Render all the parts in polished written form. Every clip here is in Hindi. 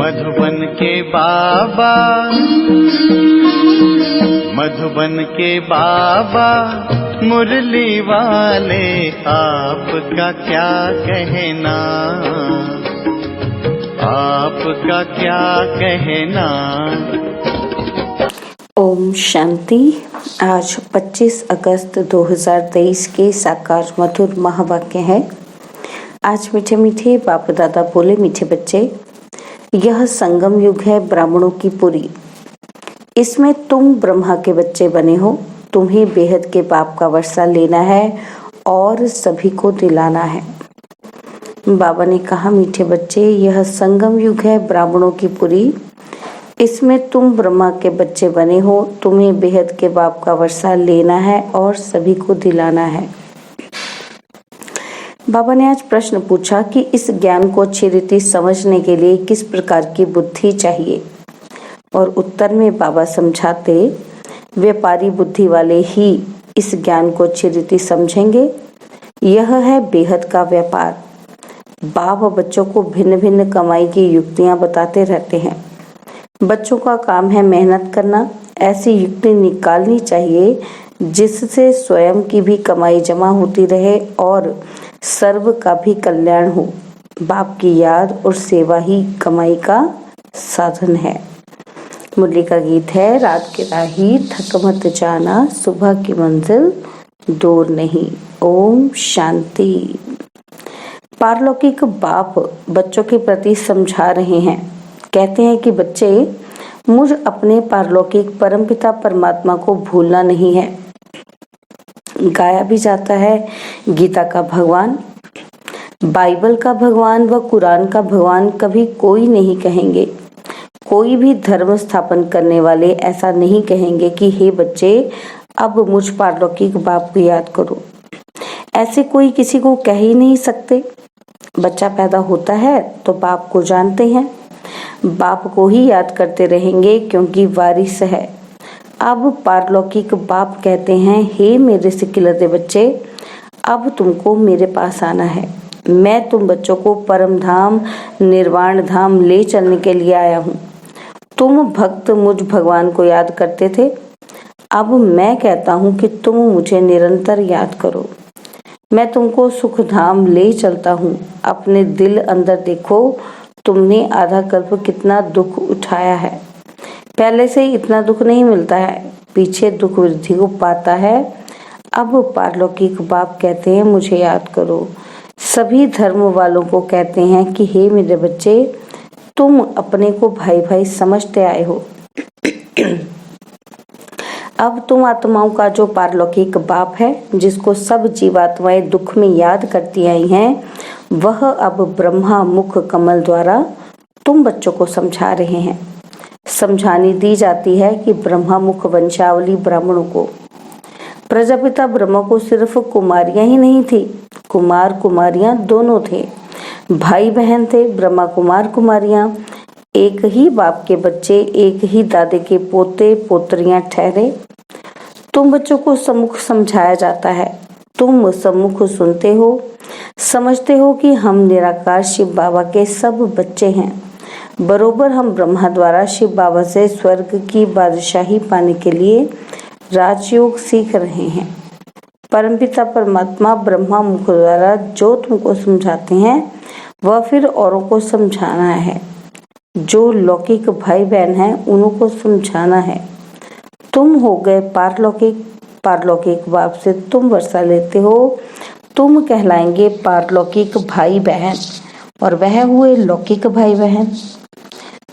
मधुबन के बाबा, मधुबन के बाबा मुरली वाले, आपका क्या कहना, आपका क्या कहना। ओम शांति। आज 25 अगस्त 2023 के साकार मधुर महावाक्य है। आज मीठे मीठे बाप दादा बोले, मीठे बच्चे, यह संगम युग है ब्राह्मणों की पुरी। इसमें तुम ब्रह्मा के बच्चे बने हो। तुम्हें बेहद के बाप का वर्षा लेना है और सभी को दिलाना है। बाबा ने कहा, मीठे बच्चे, यह संगम युग है ब्राह्मणों की पुरी। इसमें तुम ब्रह्मा के बच्चे बने हो। तुम्हें बेहद के बाप का वर्षा लेना है और सभी को दिलाना है। बाबा ने आज प्रश्न पूछा कि इस ज्ञान को अच्छी रीति समझने के लिए किस प्रकार की बुद्धि चाहिए, और उत्तर में बाबा समझाते, व्यापारी बुद्धि वाले ही इस ज्ञान को अच्छी रीति समझेंगे। यह है बेहद का व्यापार। बाप बच्चों को भिन्न भिन्न कमाई की युक्तियां बताते रहते हैं। बच्चों का काम है मेहनत करना। ऐसी युक्ति निकालनी चाहिए जिससे स्वयं की भी कमाई जमा होती रहे और सर्व का भी कल्याण हो। बाप की याद और सेवा ही कमाई का साधन है। मुरली का गीत है, रात की राही थक मत जाना, सुबह की मंजिल दूर नहीं। ओम शांति। पारलौकिक बाप बच्चों के प्रति समझा रहे हैं। कहते हैं कि बच्चे, मुझ अपने पारलौकिक परमपिता परमात्मा को भूलना नहीं है। गाया भी जाता है, गीता का भगवान, बाइबल का भगवान व कुरान का भगवान कभी कोई नहीं कहेंगे। कोई भी धर्म स्थापन करने वाले ऐसा नहीं कहेंगे कि हे बच्चे, अब मुझ पारलौकिक बाप को याद करो। ऐसे कोई किसी को कह ही नहीं सकते। बच्चा पैदा होता है तो बाप को जानते हैं, बाप को ही याद करते रहेंगे क्योंकि वारिस है। अब पारलौकिक बाप कहते हैं, हे मेरे सिकिलते बच्चे, अब तुमको मेरे पास आना है। मैं तुम बच्चों को परम धाम निर्वाण धाम ले चलने के लिए आया हूँ। तुम भक्त मुझ भगवान को याद करते थे। अब मैं कहता हूँ कि तुम मुझे निरंतर याद करो। मैं तुमको सुख धाम ले चलता हूँ। अपने दिल अंदर देखो, तुमने आधा कल्प कितना दुख उठाया है। पहले से इतना दुख नहीं मिलता है, पीछे दुख वृद्धि को पाता है। अब पारलौकिक बाप कहते हैं, मुझे याद करो। सभी धर्म वालों को कहते हैं कि हे मेरे बच्चे, तुम अपने को भाई भाई समझते आए हो। अब तुम आत्माओं का जो पारलौकिक बाप है, जिसको सब जीवात्माएं दुख में याद करती आई हैं, वह अब ब्रह्मा मुख कमल द्वारा तुम बच्चों को समझा रहे हैं। समझानी दी जाती है कि ब्रह्मा मुख वंशावली ब्राह्मणों को, प्रजापिता ब्रह्मा को सिर्फ कुमारियां ही नहीं थी, कुमार कुमारियां दोनों थे। भाई बहन थे ब्रह्मा, कुमार कुमारियां। एक ही बाप के बच्चे, एक ही दादे के पोते पोत्रियां ठहरे। तुम बच्चों को सम्मुख समझाया जाता है। तुम सम्मुख सुनते हो, समझते हो कि हम निराकार शिव बाबा के सब बच्चे हैं। बरोबर हम ब्रह्मा द्वारा शिव बाबा से स्वर्ग की बादशाही पाने के लिए राजयोग सीख रहे हैं। परमपिता परमात्मा ब्रह्मा मुख द्वारा जो तुमको समझाते हैं, वह फिर औरों को समझाना है। जो लौकिक भाई बहन हैं, उनको समझाना है। तुम हो गए पारलौकिक। पारलौकिक बाप से तुम वर्षा लेते हो। तुम कहलाएंगे पारलौकिक भाई बहन, और वह हुए लौकिक भाई बहन।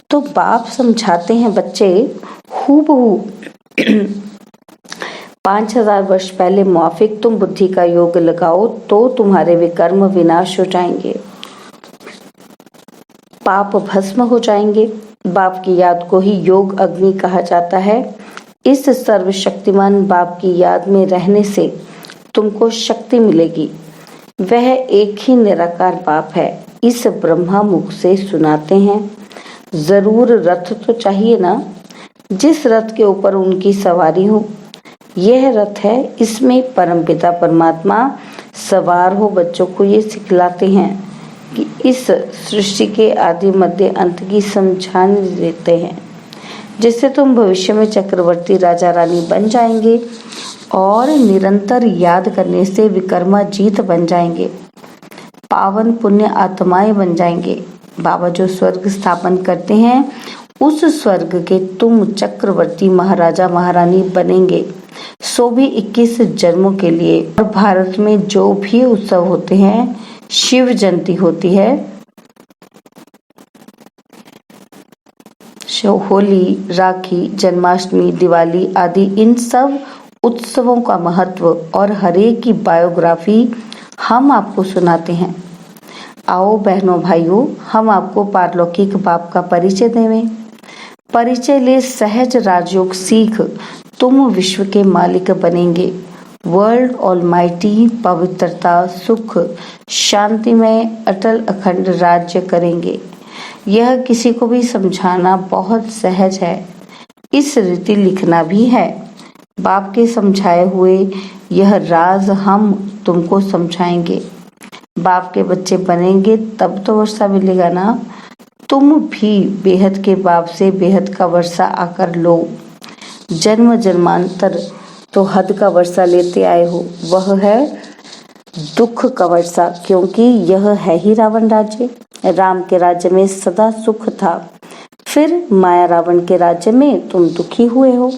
तो बाप समझाते हैं, बच्चे, हूबहू 5000 वर्ष पहले मुआफिक तुम बुद्धि का योग लगाओ तो तुम्हारे विकर्म विनाश हो जाएंगे, पाप भस्म हो जाएंगे। बाप की याद को ही योग अग्नि कहा जाता है। इस सर्वशक्तिमान बाप की याद में रहने से तुमको शक्ति मिलेगी। वह एक ही निराकार बाप है। इस ब्रह्मा मुख से सुनाते हैं। जरूर रथ तो चाहिए ना, जिस रथ के ऊपर उनकी सवारी हो। यह रथ है, इसमें परमपिता परमात्मा सवार हो बच्चों को ये सिखलाते हैं कि इस सृष्टि के आदि मध्य अंत की समझान देते हैं, जिससे तुम भविष्य में चक्रवर्ती राजा रानी बन जाएंगे और निरंतर याद करने से विक्रमाजीत बन जाएंगे, पावन पुण्य आत्माएं बन जाएंगे। बाबा जो स्वर्ग स्थापन करते हैं उस स्वर्ग के तुम चक्रवर्ती महाराजा महारानी बनेंगे, सो भी 21 जन्मों के लिए। और भारत में जो भी उत्सव होते हैं, शिव जयंती होती है, होली, राखी, जन्माष्टमी, दिवाली आदि, इन सब उत्सवों का महत्व और हरेक की बायोग्राफी हम आपको सुनाते हैं। आओ बहनों भाइयों, हम आपको पारलौकिक बाप का परिचय देवें। परिचय ले सहज राजयोग सीख, तुम विश्व के मालिक बनेंगे। वर्ल्ड ऑलमाइटी पवित्रता, सुख, शांति में अटल अखंड राज्य करेंगे। यह किसी को भी समझाना बहुत सहज है, इस रीति लिखना भी है। बाप के समझाए हुए यह राज हम तुमको समझाएंगे। बाप के बच्चे बनेंगे तब तो वर्षा मिलेगा ना। तुम भी बेहद के बाप से बेहद का वर्षा आकर लो। जन्म जन्मांतर तो हद का वर्षा लेते आए हो, वह है दुख का वर्षा, क्योंकि यह है ही रावण राज्य। राम के राज्य में सदा सुख था, फिर माया रावण के राज्य में तुम दुखी हुए हो।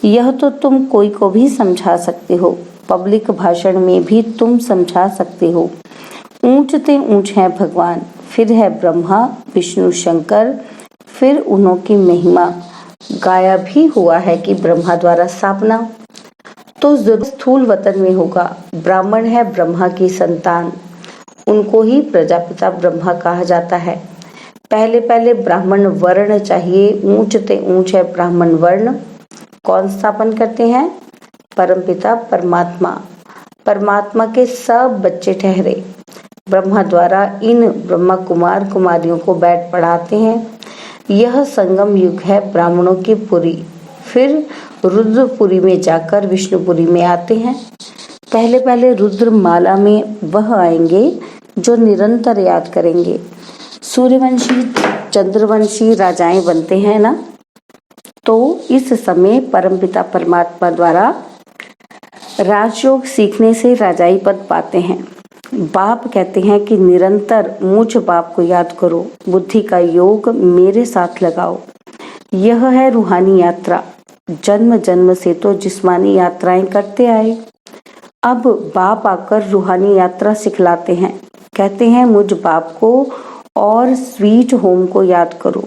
यह तो तुम कोई को भी समझा सकते हो, पब्लिक भाषण में भी तुम समझा सकते हो। ऊंचते ऊंच है भगवान, फिर है ब्रह्मा विष्णु शंकर, फिर उन्हों की महिमा गाया भी हुआ है कि ब्रह्मा द्वारा स्थापना तो जरूर स्थूल वतन में होगा। ब्राह्मण है ब्रह्मा की संतान, उनको ही प्रजापिता ब्रह्मा कहा जाता है। पहले पहले ब्राह्मण वर्ण चाहिए, ऊंचते ऊंच है ब्राह्मण वर्ण। कौन स्थापन करते हैं? परमपिता परमात्मा। परमात्मा के सब बच्चे ठहरे ब्रह्मा द्वारा इन ब्रह्मा कुमार कुमारियों को बैठ पढ़ाते हैं। यह संगम युग है ब्राह्मणों की पुरी, फिर रुद्रपुरी में जाकर विष्णुपुरी में आते हैं। पहले पहले रुद्र माला में वह आएंगे जो निरंतर याद करेंगे। सूर्यवंशी चंद्रवंशी राजाएं बनते हैं ना, तो इस समय परमपिता परमात्मा द्वारा राजयोग सीखने से राजाई पद पाते हैं। बाप कहते हैं कि निरंतर मुझ बाप को याद करो, बुद्धि का योग मेरे साथ लगाओ। यह है रूहानी यात्रा। जन्म जन्म से तो जिस्मानी यात्राएं करते आए, अब बाप आकर रूहानी यात्रा सिखलाते हैं। कहते हैं मुझ बाप को और स्वीट होम को याद करो,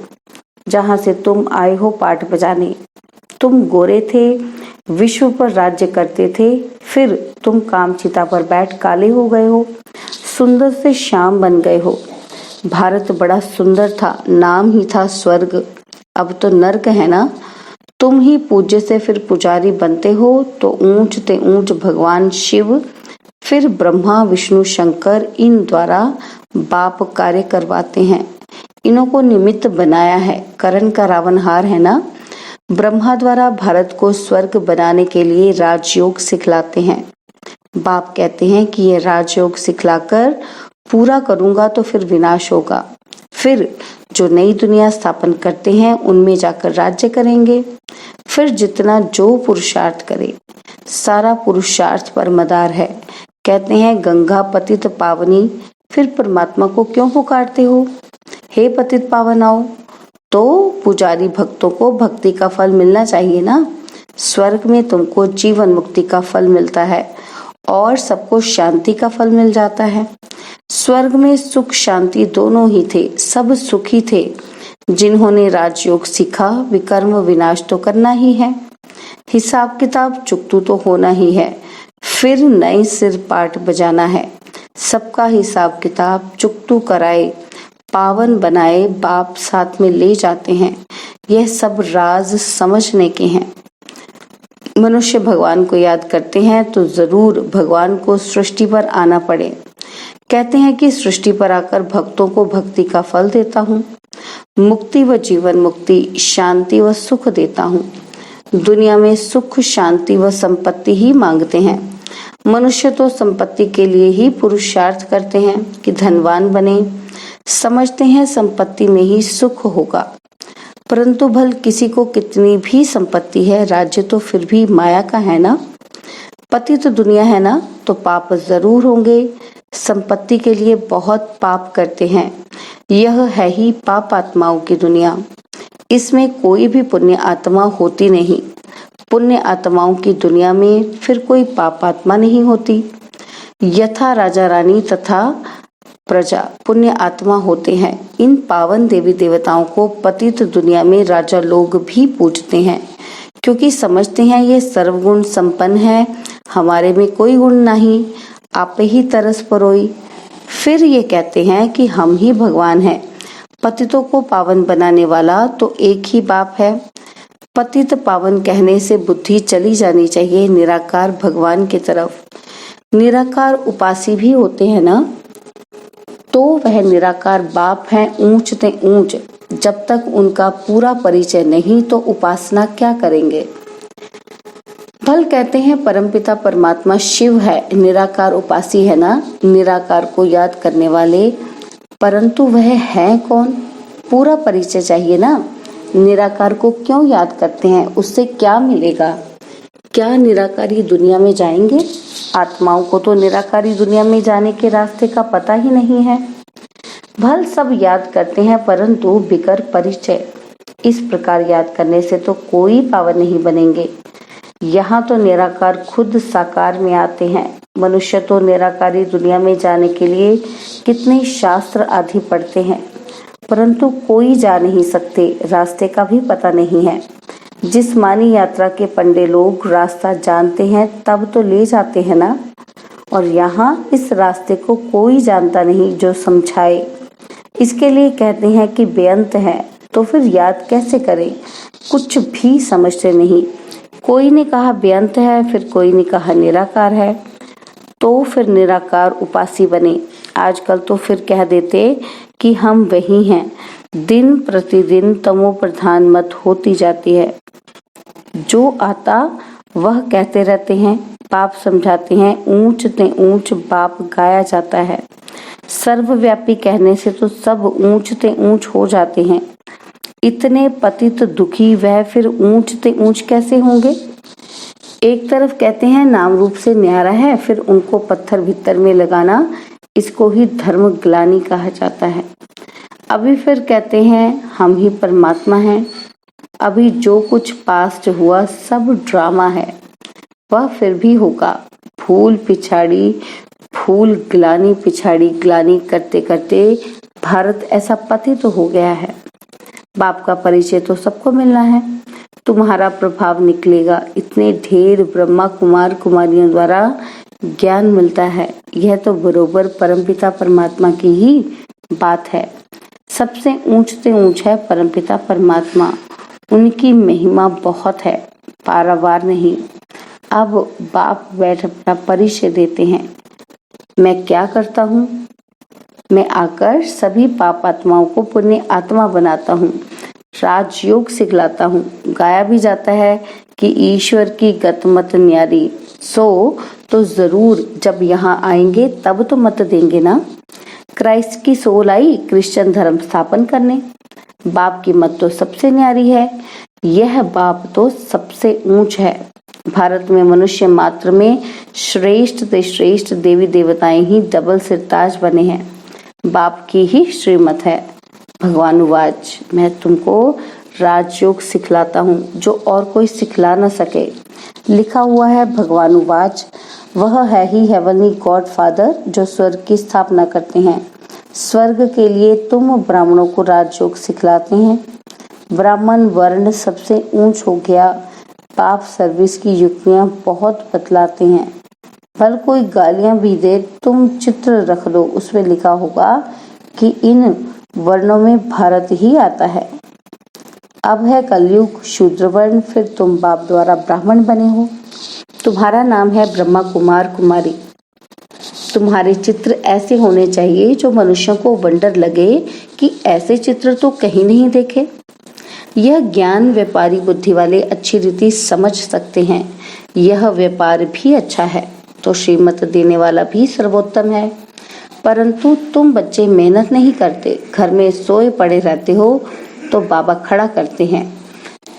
जहां से तुम आए हो पाठ बजाने। तुम गोरे थे, विश्व पर राज्य करते थे, फिर तुम कामचिता पर बैठ काले हो गए हो, सुंदर से श्याम बन गए हो। भारत बड़ा सुंदर था, नाम ही था स्वर्ग, अब तो नर्क है ना। तुम ही पूज्य से फिर पुजारी बनते हो, तो ऊंचते ऊंच भगवान शिव, फिर ब्रह्मा विष्णु शंकर, इन द्वारा बाप कार्य करवाते हैं। इन्हों को निमित्त बनाया है, करण का रावणहार है ना। ब्रह्मा द्वारा भारत को स्वर्ग बनाने के लिए राजयोग सिखलाते हैं। बाप कहते हैं कि यह राजयोग सिखलाकर पूरा करूंगा तो फिर विनाश होगा, फिर जो नई दुनिया स्थापन करते हैं उनमें जाकर राज्य करेंगे। फिर जितना जो पुरुषार्थ करे, सारा पुरुषार्थ पर मदार है। कहते हैं गंगा पतित पावनी, फिर परमात्मा को क्यों पुकारते हो? हे पतित पावन आओ। तो पुजारी भक्तों को भक्ति का फल मिलना चाहिए ना। स्वर्ग में तुमको जीवन मुक्ति का फल मिलता है और सबको शांति का फल मिल जाता है। स्वर्ग में सुख शांति दोनों ही थे, सब सुखी थे। जिन्होंने राजयोग सीखा, विकर्म विनाश तो करना ही है, हिसाब किताब चुकतू तो होना ही है, फिर नए सिर पाठ बजाना है। सबका हिसाब किताब चुकतू कराए, पावन बनाए, बाप साथ में ले जाते हैं। यह सब राज समझने के हैं। मनुष्य भगवान को याद करते हैं तो जरूर भगवान को सृष्टि पर आना पड़े। कहते हैं कि सृष्टि पर आकर भक्तों को भक्ति का फल देता हूँ, मुक्ति व जीवन मुक्ति, शांति व सुख देता हूँ। दुनिया में सुख शांति व संपत्ति ही मांगते हैं। मनुष्य तो संपत्ति के लिए ही पुरुषार्थ करते हैं कि धनवान बने, समझते हैं संपत्ति में ही सुख होगा, परंतु भल किसी को कितनी भी संपत्ति है, राज्य तो फिर भी माया का है ना। पति तो दुनिया है ना, तो पाप जरूर होंगे। संपत्ति के लिए बहुत पाप करते हैं। यह है ही पाप आत्माओं की दुनिया। इसमें कोई भी पुण्य आत्मा होती नहीं। पुण्य आत्माओं की दुनिया में फिर कोई पाप आत्मा नहीं होती। यथा राजा रानी तथा प्रजा पुण्य आत्मा होते हैं। इन पावन देवी देवताओं को पतित दुनिया में राजा लोग भी पूजते हैं, क्योंकि समझते हैं ये सर्वगुण संपन्न है, हमारे में कोई गुण नहीं, आप ही तरस परोई। फिर ये कहते हैं कि हम ही भगवान हैं। पतितों को पावन बनाने वाला तो एक ही बाप है। पतित पावन कहने से बुद्धि चली जानी चाहिए निराकार भगवान की तरफ। निराकार उपासी भी होते हैं ना, तो वह निराकार बाप हैं ऊंच ते ऊंच। जब तक उनका पूरा परिचय नहीं तो उपासना क्या करेंगे। भल कहते हैं परमपिता परमात्मा शिव है, निराकार उपासी है ना, निराकार को याद करने वाले, परंतु वह है कौन, पूरा परिचय चाहिए ना। निराकार को क्यों याद करते हैं, उससे क्या मिलेगा। क्या निराकारी दुनिया में जाएंगे। आत्माओं को तो निराकारी दुनिया में जाने के रास्ते का पता ही नहीं है। भल सब याद करते हैं, परंतु बिगर परिचय। इस प्रकार याद करने से तो कोई पावन नहीं बनेंगे। यहाँ तो निराकार खुद साकार में आते हैं। मनुष्य तो निराकारी दुनिया में जाने के लिए कितने शास्त्र आदि पढ़ते हैं, परंतु कोई जा नहीं सकते, रास्ते का भी पता नहीं है। जिस्मानी यात्रा के पंडे लोग रास्ता जानते हैं तब तो ले जाते हैं ना, और यहाँ इस रास्ते को कोई जानता नहीं जो समझाए। इसके लिए कहते हैं कि बेअंत है, तो फिर याद कैसे करें, कुछ भी समझते नहीं। कोई ने कहा बेअंत है, फिर कोई ने कहा निराकार है, तो फिर निराकार उपासी बने। आजकल तो फिर कह देते कि हम वही हैं। दिन प्रतिदिन तमो प्रधान मत होती जाती है। जो आता वह कहते रहते हैं, पाप समझाते हैं, ऊंच ते ऊंच बाप गाया जाता है। सर्वव्यापी कहने से तो सब ऊंच ते ऊंच हो जाते हैं। इतने पतित दुखी वह फिर ऊंच ते ऊंच कैसे होंगे। एक तरफ कहते हैं नाम रूप से न्यारा है, फिर उनको पत्थर भीतर में लगाना, इसको ही धर्म ग्लानि कहा जाता है। अभी फिर कहते हैं हम ही परमात्मा हैं। अभी जो कुछ पास्ट हुआ सब ड्रामा है, वह फिर भी होगा। फूल पिछाड़ी फूल, ग्लानि पिछाड़ी ग्लानि करते करते भारत ऐसा पतित तो हो गया है। बाप का परिचय तो सबको मिलना है, तुम्हारा प्रभाव निकलेगा। इतने ढेर ब्रह्मा कुमार कुमारियों द्वारा ज्ञान मिलता है। यह तो बरोबर परमपिता परमात्मा की ही बात है। सबसे ऊंच से ऊंच है परमपिता परमात्मा। उनकी महिमा बहुत है, पारावार नहीं। अब बाप बैठ अपना परिचय देते हैं। मैं क्या करता हूँ, मैं आकर सभी पाप आत्माओं को पुण्य आत्मा बनाता हूँ, राजयोग सिखलाता हूँ। गाया भी जाता है कि ईश्वर की गत मत न्यारी, सो तो जरूर जब यहाँ आएंगे तब तो मत देंगे ना। क्राइस्ट की सोल आई क्रिश्चियन धर्म स्थापन करने। बाप की मत तो सबसे न्यारी है, यह बाप तो सबसे ऊंच है। भारत में मनुष्य मात्र में श्रेष्ठ से श्रेष्ठ देवी देवताएं ही डबल सिरताज बने हैं। बाप की ही श्रीमत है। भगवान उवाच, मैं तुमको राजयोग सिखलाता हूँ जो और कोई सिखला न सके। लिखा हुआ है भगवान उवाच, वह है ही हेवनली गॉड फादर जो स्वर्ग की स्थापना करते हैं। स्वर्ग के लिए तुम ब्राह्मणों को राजयोग सिखलाते हैं। ब्राह्मण वर्ण सबसे ऊंच हो गया। पाप सर्विस की युक्तियां बहुत बतलाते हैं। भल कोई गालियां भी दे, तुम चित्र रख दो, उसमें लिखा होगा कि इन वर्णों में भारत ही आता है। अब है कलयुग शूद्र वर्ण, फिर तुम बाप द्वारा ब्राह्मण बने हो। तुम्हारा नाम है ब्रह्मा कुमार कुमारी। तुम्हारे चित्र ऐसे होने चाहिए जो मनुष्यों को वंडर लगे कि ऐसे चित्र तो कहीं नहीं देखे। यह ज्ञान व्यापारी बुद्धि वाले अच्छी रीति समझ सकते हैं। यह व्यापार भी अच्छा है तो श्रीमत देने वाला भी सर्वोत्तम है। परंतु तुम बच्चे मेहनत नहीं करते, घर में सोए पड़े रहते हो, तो बाबा खड़ा करते हैं।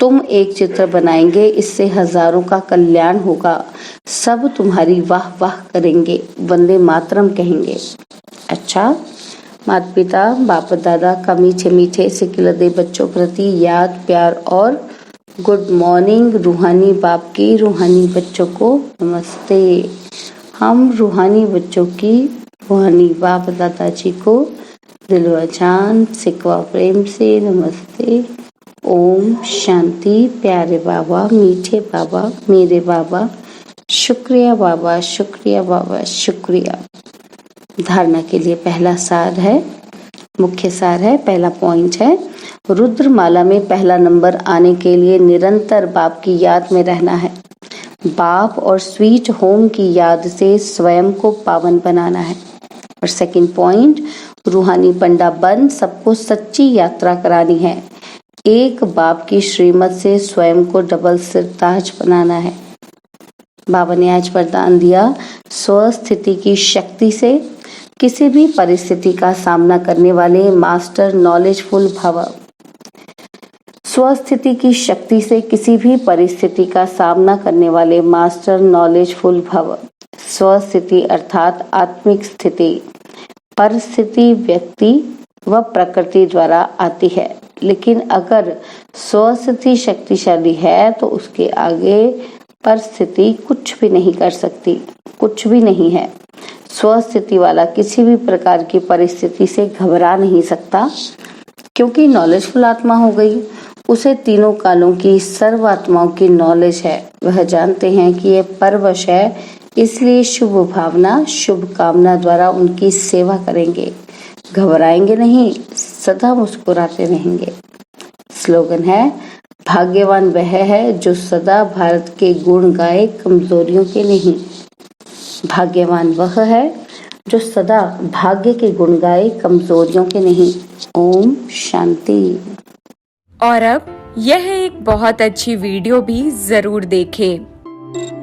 तुम एक चित्र बनाएंगे, इससे हजारों का कल्याण होगा। सब तुम्हारी वाह वाह करेंगे, वंदे मातरम कहेंगे। अच्छा, माता पिता बाप दादा का मीठे मीठे सिकिलदे बच्चों प्रति याद प्यार और गुड मॉर्निंग। रूहानी बाप की रूहानी बच्चों को नमस्ते। हम रूहानी बच्चों की रूहानी बाप दादाजी को दिलवा जान सिकवा प्रेम से नमस्ते। ओम शांति। प्यारे बाबा, मीठे बाबा, मेरे बाबा, शुक्रिया बाबा, शुक्रिया बाबा, शुक्रिया। धारणा के लिए पहला सार है, मुख्य सार है, पहला पॉइंट है, रुद्रमाला में पहला नंबर आने के लिए निरंतर बाप की याद में रहना है। बाप और स्वीट होम की याद से स्वयं को पावन बनाना है। और सेकंड पॉइंट, रूहानी पंडा बन सबको सच्ची यात्रा करानी है। एक बाप की श्रीमत से स्वयं को डबल सिरताज बनाना है। बाबा ने आज वरदान दिया, स्वस्थिति की शक्ति से किसी भी परिस्थिति का सामना करने वाले मास्टर नॉलेजफुल भव। स्वस्थिति की शक्ति से किसी भी परिस्थिति का सामना करने वाले मास्टर नॉलेजफुल भव। स्वस्थिति अर्थात आत्मिक स्थिति। परिस्थिति व्यक्ति व प्रकृति द्वारा आती है, लेकिन अगर स्वस्थिति शक्तिशाली है तो उसके आगे परिस्थिति कुछ भी नहीं कर सकती, कुछ भी नहीं है। स्वस्थिति वाला किसी भी प्रकार की परिस्थिति से घबरा नहीं सकता, क्योंकि नॉलेजफुल आत्मा हो गई। उसे तीनों कालों की सर्व आत्माओं की नॉलेज है। वह जानते हैं कि यह परवश है, इसलिए शुभ भावना शुभ कामना द्वारा उनकी सेवा करेंगे। घबराएंगे नहीं, सदा मुस्कुराते रहेंगे। स्लोगन है, भाग्यवान वह है जो सदा भारत के गुण गाए, कमजोरियों के नहीं। भाग्यवान वह है जो सदा भाग्य के गुण गाए, कमजोरियों के नहीं। ओम शांति। और अब यह एक बहुत अच्छी वीडियो भी जरूर देखें।